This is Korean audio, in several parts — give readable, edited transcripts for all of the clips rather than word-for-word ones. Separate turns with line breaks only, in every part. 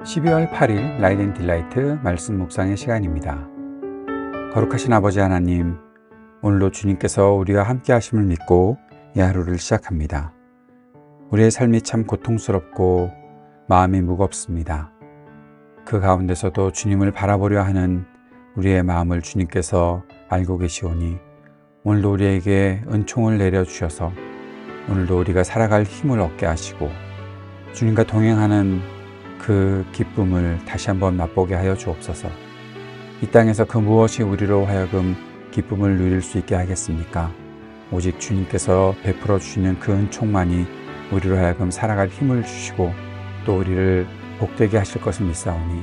12월 8일 라이트 앤 딜라이트 말씀 묵상의 시간입니다. 거룩하신 아버지 하나님, 오늘도 주님께서 우리와 함께 하심을 믿고 이 하루를 시작합니다. 우리의 삶이 참 고통스럽고 마음이 무겁습니다. 그 가운데서도 주님을 바라보려 하는 우리의 마음을 주님께서 알고 계시오니 오늘도 우리에게 은총을 내려주셔서 오늘도 우리가 살아갈 힘을 얻게 하시고 주님과 동행하는 그 기쁨을 다시 한번 맛보게 하여 주옵소서. 이 땅에서 그 무엇이 우리로 하여금 기쁨을 누릴 수 있게 하겠습니까? 오직 주님께서 베풀어 주시는 그 은총만이 우리로 하여금 살아갈 힘을 주시고 또 우리를 복되게 하실 것을 믿사오니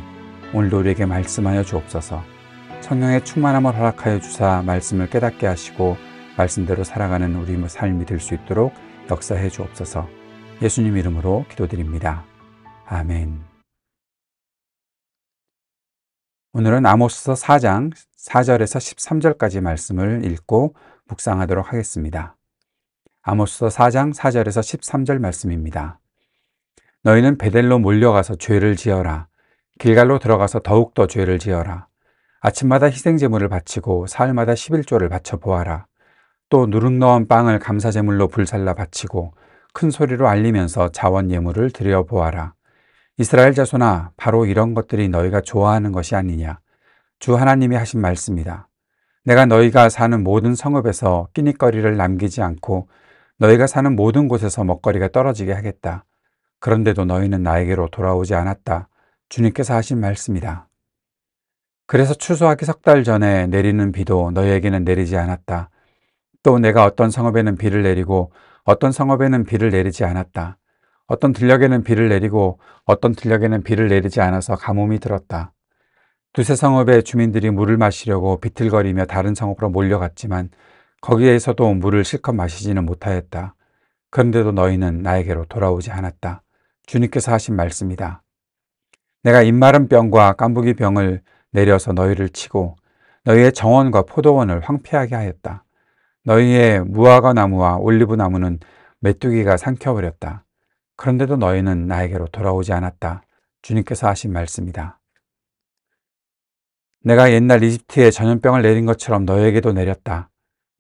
오늘도 우리에게 말씀하여 주옵소서. 성령의 충만함을 허락하여 주사 말씀을 깨닫게 하시고 말씀대로 살아가는 우리 삶이 될 수 있도록 역사해 주옵소서. 예수님 이름으로 기도드립니다. 아멘. 오늘은 아모스서 4장 4절에서 13절까지 말씀을 읽고 묵상하도록 하겠습니다. 아모스서 4장 4절에서 13절 말씀입니다. 너희는 베델로 몰려가서 죄를 지어라. 길갈로 들어가서 더욱더 죄를 지어라. 아침마다 희생제물을 바치고 사흘마다 11조를 바쳐 보아라. 또 누룩넣은 빵을 감사제물로 불살라 바치고 큰 소리로 알리면서 자원 예물을 드려 보아라. 이스라엘 자손아, 바로 이런 것들이 너희가 좋아하는 것이 아니냐. 주 하나님이 하신 말씀이다. 내가 너희가 사는 모든 성읍에서 끼니거리를 남기지 않고 너희가 사는 모든 곳에서 먹거리가 떨어지게 하겠다. 그런데도 너희는 나에게로 돌아오지 않았다. 주님께서 하신 말씀이다. 그래서 추수하기 3달 전에 내리는 비도 너희에게는 내리지 않았다. 또 내가 어떤 성읍에는 비를 내리고 어떤 성읍에는 비를 내리지 않았다. 어떤 들녘에는 비를 내리고 어떤 들녘에는 비를 내리지 않아서 가뭄이 들었다. 두세 성읍의 주민들이 물을 마시려고 비틀거리며 다른 성읍으로 몰려갔지만 거기에서도 물을 실컷 마시지는 못하였다. 그런데도 너희는 나에게로 돌아오지 않았다. 주님께서 하신 말씀이다. 내가 입마른 병과 깐부기 병을 내려서 너희를 치고 너희의 정원과 포도원을 황폐하게 하였다. 너희의 무화과 나무와 올리브 나무는 메뚜기가 삼켜버렸다. 그런데도 너희는 나에게로 돌아오지 않았다. 주님께서 하신 말씀이다. 내가 옛날 이집트에 전염병을 내린 것처럼 너희에게도 내렸다.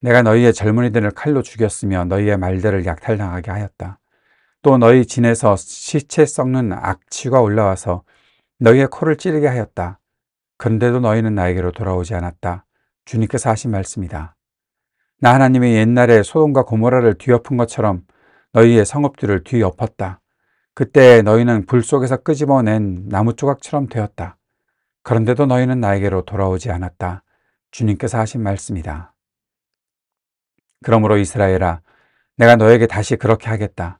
내가 너희의 젊은이들을 칼로 죽였으며 너희의 말들을 약탈당하게 하였다. 또 너희 진에서 시체 썩는 악취가 올라와서 너희의 코를 찌르게 하였다. 그런데도 너희는 나에게로 돌아오지 않았다. 주님께서 하신 말씀이다. 나 하나님이 옛날에 소돔과 고모라를 뒤엎은 것처럼 너희의 성읍들을 뒤엎었다. 그때 너희는 불 속에서 끄집어낸 나무 조각처럼 되었다. 그런데도 너희는 나에게로 돌아오지 않았다. 주님께서 하신 말씀이다. 그러므로 이스라엘아, 내가 너에게 다시 그렇게 하겠다.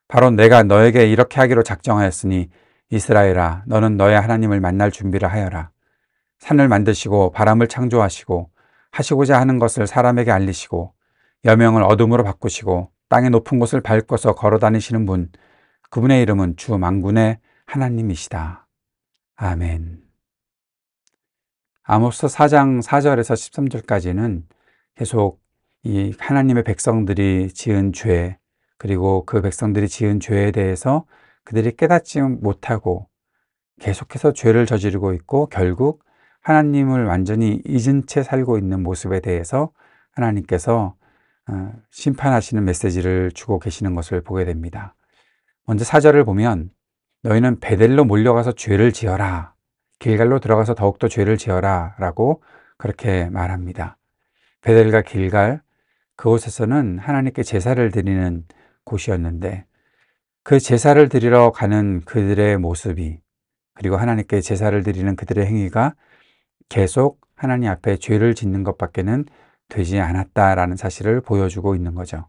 바로 내가 너에게 이렇게 하기로 작정하였으니 이스라엘아, 너는 너의 하나님을 만날 준비를 하여라. 산을 만드시고 바람을 창조하시고 하시고자 하는 것을 사람에게 알리시고 여명을 어둠으로 바꾸시고 땅의 높은 곳을 밟고서 걸어 다니시는 분, 그분의 이름은 주 만군의 하나님이시다. 아멘. 아모스 4장 4절에서 13절까지는 계속 이 하나님의 백성들이 지은 죄, 그리고 그 백성들이 지은 죄에 대해서 그들이 깨닫지 못하고 계속해서 죄를 저지르고 있고 결국 하나님을 완전히 잊은 채 살고 있는 모습에 대해서 하나님께서 심판하시는 메시지를 주고 계시는 것을 보게 됩니다. 먼저 4절을 보면 너희는 베델로 몰려가서 죄를 지어라. 길갈로 들어가서 더욱더 죄를 지어라 라고 그렇게 말합니다. 베델과 길갈, 그곳에서는 하나님께 제사를 드리는 곳이었는데 그 제사를 드리러 가는 그들의 모습이 그리고 하나님께 제사를 드리는 그들의 행위가 계속 하나님 앞에 죄를 짓는 것밖에는 되지 않았다라는 사실을 보여주고 있는 거죠.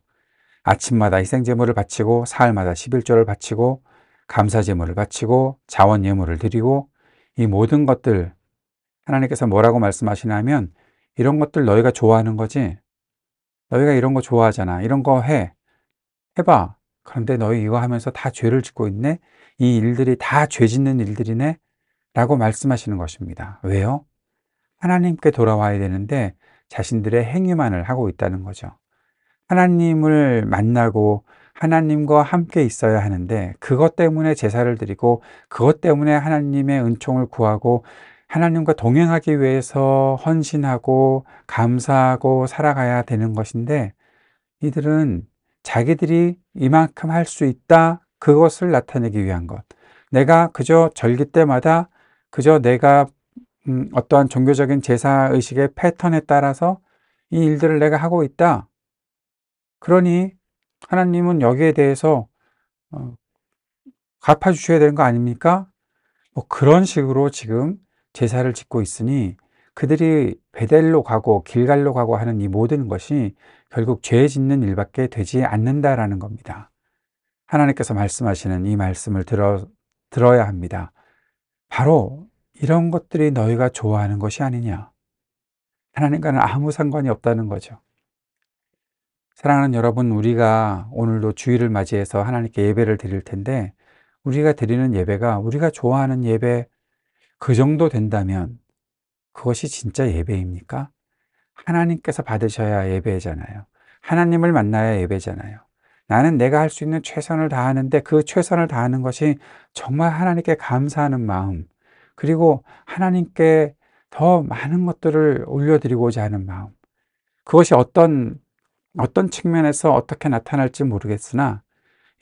아침마다 희생제물을 바치고 사흘마다 11조를 바치고 감사제물을 바치고 자원 예물을 드리고 이 모든 것들 하나님께서 뭐라고 말씀하시냐면 이런 것들 너희가 좋아하는 거지. 너희가 이런 거 좋아하잖아. 이런 거 해봐. 그런데 너희 이거 하면서 다 죄를 짓고 있네. 이 일들이 다 죄 짓는 일들이네 라고 말씀하시는 것입니다. 왜요? 하나님께 돌아와야 되는데 자신들의 행위만을 하고 있다는 거죠. 하나님을 만나고 하나님과 함께 있어야 하는데 그것 때문에 제사를 드리고 그것 때문에 하나님의 은총을 구하고 하나님과 동행하기 위해서 헌신하고 감사하고 살아가야 되는 것인데 이들은 자기들이 이만큼 할 수 있다 그것을 나타내기 위한 것, 내가 그저 절기 때마다 그저 내가 어떠한 종교적인 제사의식의 패턴에 따라서 이 일들을 내가 하고 있다, 그러니 하나님은 여기에 대해서 어, 갚아주셔야 되는 거 아닙니까? 뭐 그런 식으로 지금 제사를 짓고 있으니 그들이 베델로 가고 길갈로 가고 하는 이 모든 것이 결국 죄 짓는 일밖에 되지 않는다라는 겁니다. 하나님께서 말씀하시는 이 말씀을 들어야 합니다. 바로 이런 것들이 너희가 좋아하는 것이 아니냐. 하나님과는 아무 상관이 없다는 거죠. 사랑하는 여러분, 우리가 오늘도 주일을 맞이해서 하나님께 예배를 드릴 텐데 우리가 드리는 예배가 우리가 좋아하는 예배 그 정도 된다면 그것이 진짜 예배입니까? 하나님께서 받으셔야 예배잖아요. 하나님을 만나야 예배잖아요. 나는 내가 할 수 있는 최선을 다하는데 그 최선을 다하는 것이 정말 하나님께 감사하는 마음, 그리고 하나님께 더 많은 것들을 올려드리고자 하는 마음, 그것이 어떤 측면에서 어떻게 나타날지 모르겠으나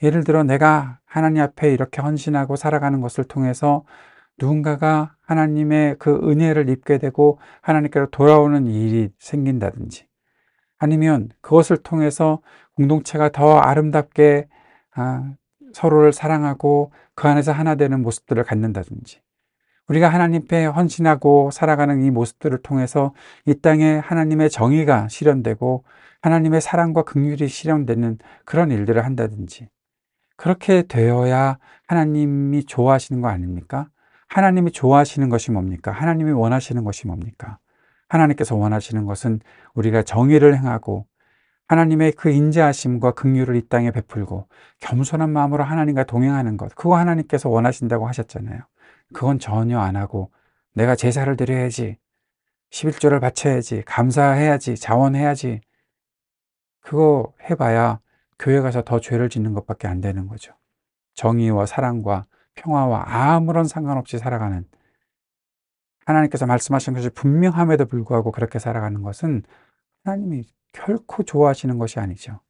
예를 들어 내가 하나님 앞에 이렇게 헌신하고 살아가는 것을 통해서 누군가가 하나님의 그 은혜를 입게 되고 하나님께로 돌아오는 일이 생긴다든지, 아니면 그것을 통해서 공동체가 더 아름답게 서로를 사랑하고 그 안에서 하나 되는 모습들을 갖는다든지, 우리가 하나님 앞에 헌신하고 살아가는 이 모습들을 통해서 이 땅에 하나님의 정의가 실현되고 하나님의 사랑과 긍휼이 실현되는 그런 일들을 한다든지, 그렇게 되어야 하나님이 좋아하시는 거 아닙니까? 하나님이 좋아하시는 것이 뭡니까? 하나님이 원하시는 것이 뭡니까? 하나님께서 원하시는 것은 우리가 정의를 행하고 하나님의 그 인자하심과 긍휼을 이 땅에 베풀고 겸손한 마음으로 하나님과 동행하는 것, 그거 하나님께서 원하신다고 하셨잖아요. 그건 전혀 안 하고 내가 제사를 드려야지, 11조를 바쳐야지, 감사해야지, 자원해야지, 그거 해봐야 교회 가서 더 죄를 짓는 것밖에 안 되는 거죠. 정의와 사랑과 평화와 아무런 상관없이 살아가는, 하나님께서 말씀하신 것이 분명함에도 불구하고 그렇게 살아가는 것은 하나님이 결코 좋아하시는 것이 아니죠.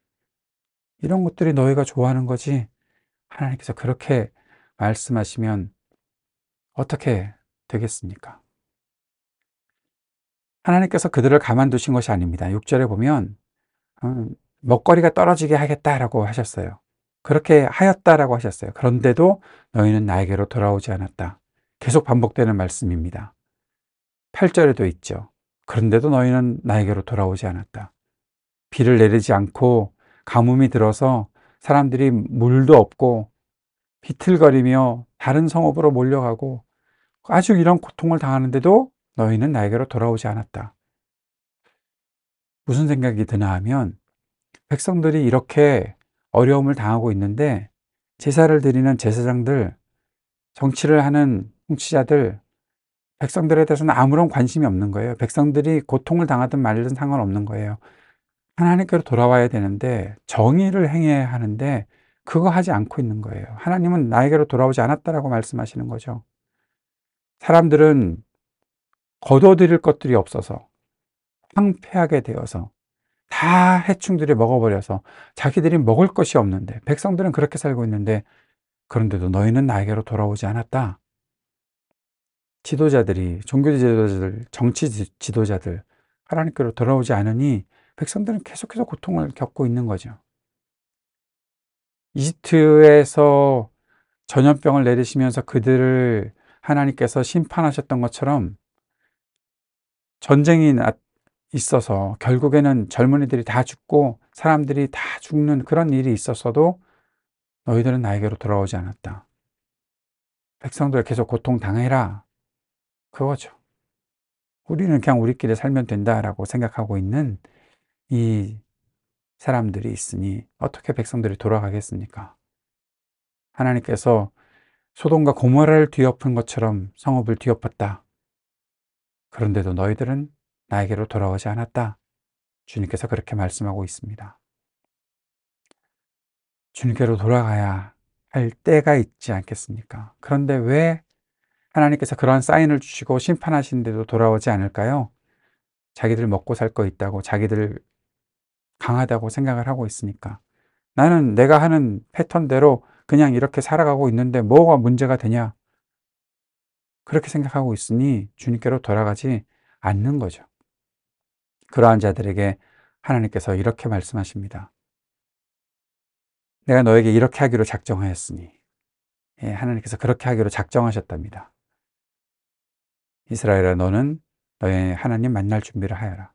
이런 것들이 너희가 좋아하는 거지, 하나님께서 그렇게 말씀하시면 어떻게 되겠습니까? 하나님께서 그들을 가만두신 것이 아닙니다. 6절에 보면 어, 먹거리가 떨어지게 하겠다라고 하셨어요. 그렇게 하였다라고 하셨어요. 그런데도 너희는 나에게로 돌아오지 않았다. 계속 반복되는 말씀입니다. 8절에도 있죠. 그런데도 너희는 나에게로 돌아오지 않았다. 비를 내리지 않고 가뭄이 들어서 사람들이 물도 없고 비틀거리며 다른 성읍으로 몰려가고 아주 이런 고통을 당하는데도 너희는 나에게로 돌아오지 않았다. 무슨 생각이 드나 하면 백성들이 이렇게 어려움을 당하고 있는데 제사를 드리는 제사장들, 정치를 하는 통치자들, 백성들에 대해서는 아무런 관심이 없는 거예요. 백성들이 고통을 당하든 말든 상관없는 거예요. 하나님께로 돌아와야 되는데 정의를 행해야 하는데 그거 하지 않고 있는 거예요. 하나님은 나에게로 돌아오지 않았다라고 말씀하시는 거죠. 사람들은 거둬들일 것들이 없어서 황폐하게 되어서 다 해충들이 먹어버려서 자기들이 먹을 것이 없는데, 백성들은 그렇게 살고 있는데 그런데도 너희는 나에게로 돌아오지 않았다. 지도자들이, 종교 지도자들, 정치 지도자들 하나님께로 돌아오지 않으니 백성들은 계속해서 고통을 겪고 있는 거죠. 이집트에서 전염병을 내리시면서 그들을 하나님께서 심판하셨던 것처럼 전쟁이 있어서 결국에는 젊은이들이 다 죽고 사람들이 다 죽는 그런 일이 있었어도 너희들은 나에게로 돌아오지 않았다. 백성들 계속 고통당해라. 그거죠. 우리는 그냥 우리끼리 살면 된다라고 생각하고 있는 이 사람들이 있으니 어떻게 백성들이 돌아가겠습니까? 하나님께서 소돔과 고모라를 뒤엎은 것처럼 성읍을 뒤엎었다. 그런데도 너희들은 나에게로 돌아오지 않았다. 주님께서 그렇게 말씀하고 있습니다. 주님께로 돌아가야 할 때가 있지 않겠습니까? 그런데 왜 하나님께서 그러한 사인을 주시고 심판하시는데도 돌아오지 않을까요? 자기들 먹고 살 거 있다고, 자기들 강하다고 생각을 하고 있으니까. 나는 내가 하는 패턴대로 그냥 이렇게 살아가고 있는데 뭐가 문제가 되냐? 그렇게 생각하고 있으니 주님께로 돌아가지 않는 거죠. 그러한 자들에게 하나님께서 이렇게 말씀하십니다. 내가 너에게 이렇게 하기로 작정하였으니. 예, 하나님께서 그렇게 하기로 작정하셨답니다. 이스라엘아, 너는 너의 하나님 만날 준비를 하여라.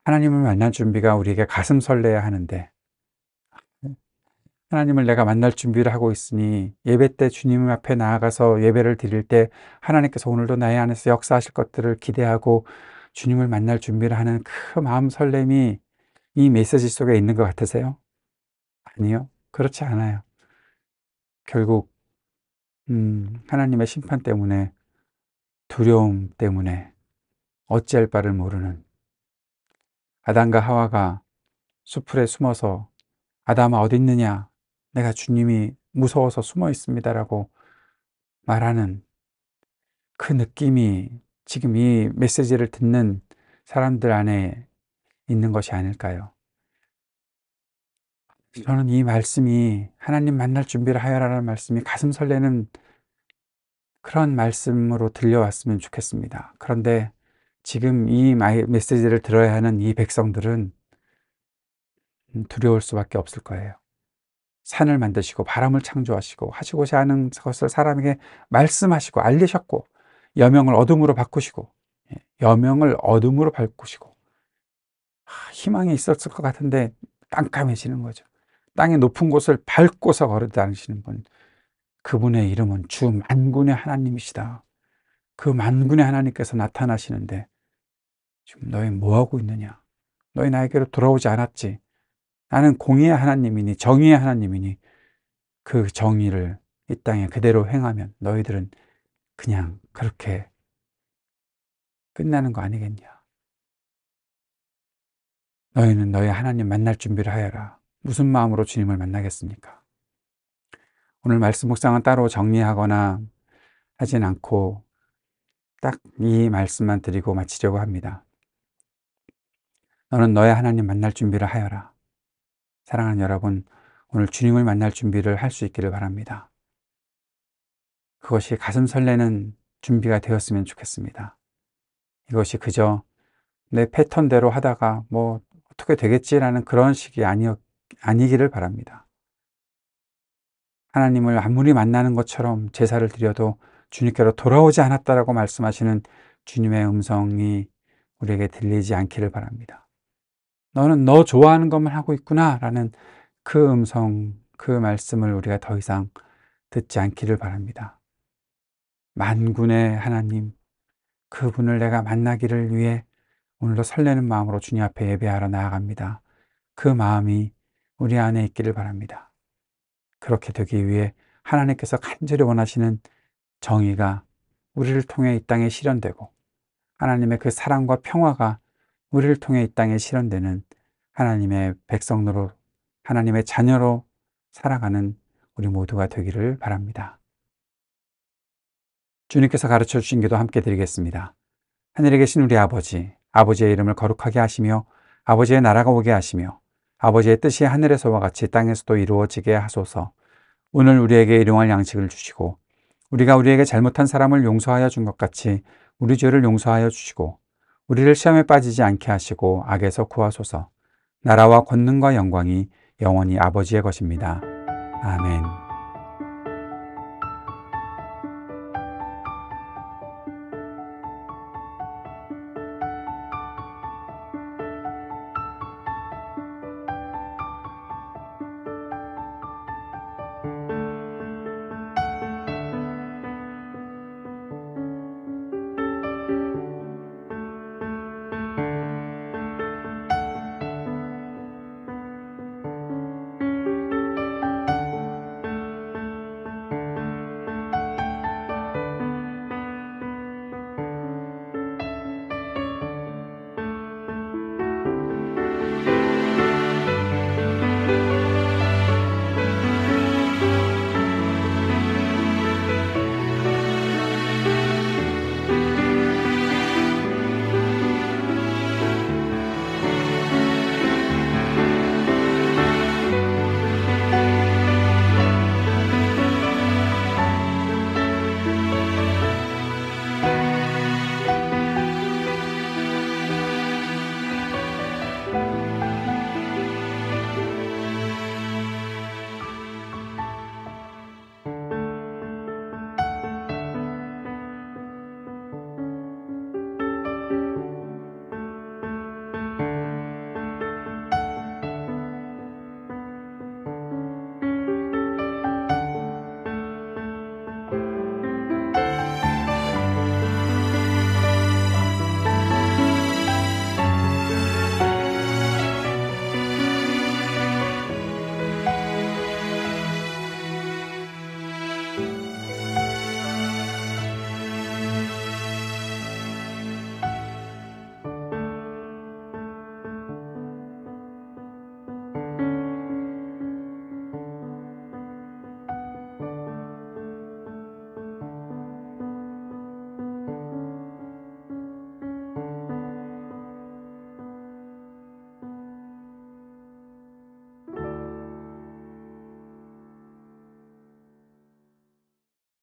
하나님을 만날 준비가 우리에게 가슴 설레야 하는데, 하나님을 내가 만날 준비를 하고 있으니 예배 때 주님 앞에 나아가서 예배를 드릴 때 하나님께서 오늘도 나의 안에서 역사하실 것들을 기대하고 주님을 만날 준비를 하는 그 마음 설렘이 이 메시지 속에 있는 것 같으세요? 아니요. 그렇지 않아요. 결국 하나님의 심판 때문에, 두려움 때문에 어찌할 바를 모르는 아담과 하와가 수풀에 숨어서 아담아 어디 있느냐? 내가 주님이 무서워서 숨어 있습니다라고 말하는 그 느낌이 지금 이 메시지를 듣는 사람들 안에 있는 것이 아닐까요? 저는 이 말씀이 하나님 만날 준비를 하여라는 말씀이 가슴 설레는 그런 말씀으로 들려왔으면 좋겠습니다. 그런데 지금 이 메시지를 들어야 하는 이 백성들은 두려울 수밖에 없을 거예요. 산을 만드시고 바람을 창조하시고 하시고자 하는 것을 사람에게 말씀하시고 알리셨고 여명을 어둠으로 바꾸시고 여명을 어둠으로 바꾸시고 희망이 있었을 것 같은데 깜깜해지는 거죠. 땅의 높은 곳을 밟고서 걸어 다니시는 분, 그분의 이름은 주 만군의 하나님이시다. 그 만군의 하나님께서 나타나시는데 지금 너희 뭐하고 있느냐? 너희 나에게로 돌아오지 않았지? 나는 공의의 하나님이니 정의의 하나님이니 그 정의를 이 땅에 그대로 행하면 너희들은 그냥 그렇게 끝나는 거 아니겠냐? 너희는 너희 하나님 만날 준비를 하여라. 무슨 마음으로 주님을 만나겠습니까? 오늘 말씀 묵상은 따로 정리하거나 하진 않고 딱 이 말씀만 드리고 마치려고 합니다. 너는 너의 하나님 만날 준비를 하여라. 사랑하는 여러분, 오늘 주님을 만날 준비를 할 수 있기를 바랍니다. 그것이 가슴 설레는 준비가 되었으면 좋겠습니다. 이것이 그저 내 패턴대로 하다가 뭐 어떻게 되겠지라는 그런 식이 아니기를 바랍니다. 하나님을 아무리 만나는 것처럼 제사를 드려도 주님께로 돌아오지 않았다라고 말씀하시는 주님의 음성이 우리에게 들리지 않기를 바랍니다. 너는 너 좋아하는 것만 하고 있구나 라는 그 음성, 그 말씀을 우리가 더 이상 듣지 않기를 바랍니다. 만군의 하나님, 그분을 내가 만나기를 위해 오늘도 설레는 마음으로 주님 앞에 예배하러 나아갑니다. 그 마음이 우리 안에 있기를 바랍니다. 그렇게 되기 위해 하나님께서 간절히 원하시는 정의가 우리를 통해 이 땅에 실현되고 하나님의 그 사랑과 평화가 우리를 통해 이 땅에 실현되는 하나님의 백성으로, 하나님의 자녀로 살아가는 우리 모두가 되기를 바랍니다. 주님께서 가르쳐 주신 기도 함께 드리겠습니다. 하늘에 계신 우리 아버지, 아버지의 이름을 거룩하게 하시며 아버지의 나라가 오게 하시며 아버지의 뜻이 하늘에서와 같이 땅에서도 이루어지게 하소서. 오늘 우리에게 일용할 양식을 주시고 우리가 우리에게 잘못한 사람을 용서하여 준 것 같이 우리 죄를 용서하여 주시고 우리를 시험에 빠지지 않게 하시고 악에서 구하소서. 나라와 권능과 영광이 영원히 아버지의 것입니다. 아멘.